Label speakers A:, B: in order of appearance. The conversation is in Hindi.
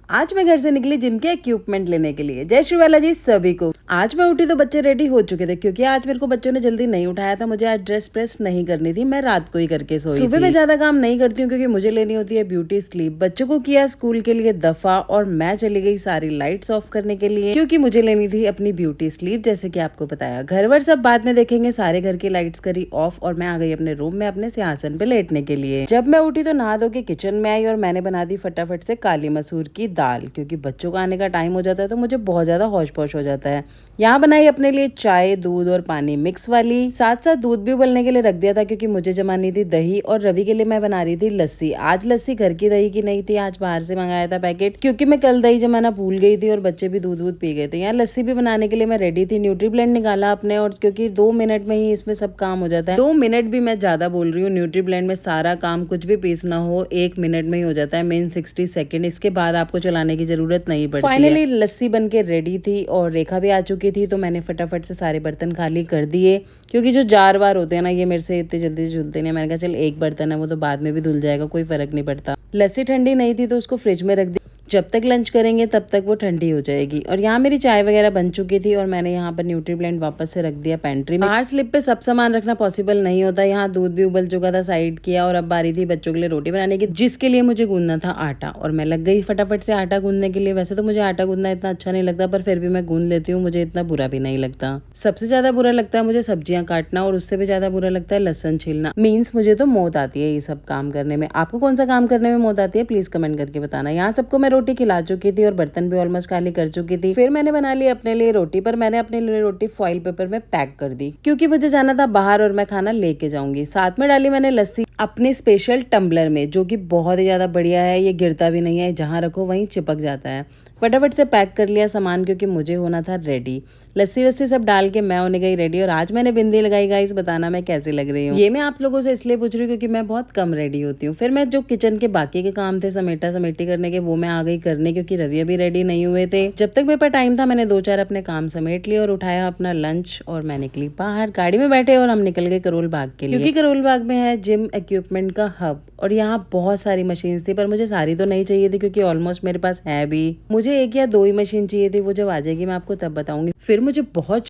A: आज मैं घर से निकली जिम के इक्विपमेंट लेने के लिए। जय श्री बालाजी सभी को। आज मैं उठी तो बच्चे रेडी हो चुके थे, क्योंकि आज मेरे को बच्चों ने जल्दी नहीं उठाया था। मुझे आज ड्रेस प्रेस नहीं करनी थी, मैं रात को ही करके सोई थी। सुबह मैं ज्यादा काम नहीं करती हूँ, क्योंकि मुझे लेनी होती है ब्यूटी स्लीप। बच्चों को किया स्कूल के लिए दफा और मैं चली गई सारी लाइट्स ऑफ करने के लिए, क्योंकि मुझे लेनी थी अपनी ब्यूटी स्लीप। जैसे कि आपको बताया, घर वर सब बाद में देखेंगे। सारे घर की लाइट्स करी ऑफ और मैं आ गई अपने रूम में अपने सिंहासन पे लेटने के लिए। जब मैं उठी तो नहा धो के किचन में आई और मैंने बना दी फटाफट से काली मसूर की दाल, क्योंकि बच्चों का आने का टाइम हो जाता है तो मुझे बहुत ज्यादा होश पोश हो जाता है। यहाँ बनाई अपने लिए चाय, दूध और पानी मिक्स वाली। साथ साथ दूध भी उबलने के लिए रख दिया था, क्योंकि मुझे जमानी थी दही और रवि के लिए मैं बना रही थी लस्सी। आज लस्सी घर की दही की नहीं थी, आज बाहर से मंगाया था पैकेट, क्योंकि मैं कल दही जमाना भूल गई थी और बच्चे भी दूध वूध पी गए थे। यहाँ लस्सी भी बनाने के लिए मैं रेडी थी। न्यूट्री ब्लेंड निकाला अपने, और क्योंकि 2 मिनट में ही इसमें सब काम हो जाता है। 2 मिनट भी मैं ज्यादा बोल रही हूँ। न्यूट्री ब्लेंड में सारा काम कुछ भी पीसना हो 1 मिनट में ही हो जाता है, मेन 60 सेकेंड। इसके बाद आपको चलाने की जरूरत नहीं पड़ती। फाइनली लस्सी बन के रेडी थी और रेखा भी आ चुकी थी, तो मैंने फटाफट से सारे बर्तन खाली कर दिए, क्योंकि जो जार वार होते हैं ना, ये मेरे से इतनी जल्दी से धुलते नहीं। मैंने कहा चल एक बर्तन है वो तो बाद में भी धुल जाएगा, कोई फर्क नहीं पड़ता। लस्सी ठंडी नहीं थी तो उसको फ्रिज में रख दी, जब तक लंच करेंगे तब तक वो ठंडी हो जाएगी। और यहाँ मेरी चाय वगैरह बन चुकी थी और मैंने यहाँ पर न्यूट्री ब्लेंड वापस से रख दिया पेंट्री में। बाहर स्लिप पे सब सामान रखना पॉसिबल नहीं होता। यहाँ दूध भी उबल चुका था, साइड किया, और अब बारी थी बच्चों के लिए रोटी बनाने की, जिसके लिए मुझे गूंदना था आटा। और मैं लग गई फटाफट से आटा गूंदने के लिए। वैसे तो मुझे आटा गूंदना इतना अच्छा नहीं लगता, पर फिर भी मैं गूंद लेती हूँ, मुझे इतना बुरा भी नहीं लगता। सबसे ज्यादा बुरा लगता है मुझे सब्जियां काटना, और उससे भी ज्यादा बुरा लगता है लहसुन छीलना। मीन्स मुझे तो मौत आती है ये सब काम करने में। आपको कौन सा काम करने में मौत आती है, प्लीज कमेंट करके बताना। यहाँ सबको मैं रोटी खिला चुकी थी और बर्तन भी ऑलमोस्ट खाली कर चुकी थी। फिर मैंने बना ली अपने लिए रोटी, पर मैंने अपने लिए रोटी फॉइल पेपर में पैक कर दी, क्योंकि मुझे जाना था बाहर और मैं खाना लेके जाऊंगी। साथ में डाली मैंने लस्सी अपने स्पेशल टम्बलर में, जो कि बहुत ही ज्यादा बढ़िया है। ये गिरता भी नहीं है, जहाँ रखो वहीं चिपक जाता है। फटाफट से पैक कर लिया सामान, क्योंकि मुझे होना था रेडी। लस्सी वस्सी सब डाल के मैं होने गई रेडी। और आज मैंने बिंदी लगाई, गाइस बताना मैं कैसी लग रही हूँ। ये मैं आप लोगों से इसलिए पूछ रही हूँ क्योंकि मैं बहुत कम रेडी होती हूँ। फिर मैं जो किचन के बाकी के काम थे समेटा समेटी करने के, वो मैं आ गई करने, क्योंकि रवि अभी रेडी नहीं हुए थे। जब तक मेरे पास टाइम था मैंने 2-4 अपने काम समेट लिए और उठाया अपना लंच, और मैं निकली बाहर। गाड़ी में बैठे और हम निकल गए करोल बाग के लिए, क्योंकि करोल बाग में है जिम इक्विपमेंट का हब। और यहाँ बहुत सारी मशीन थी, पर मुझे सारी तो नहीं चाहिए थी, क्योंकि ऑलमोस्ट मेरे पास है भी। मुझे 1 या 2 ही मशीन चाहिए थी। वो जब आ जाएगी मैं आपको तब बताऊंगी। फिर मुझे बहुत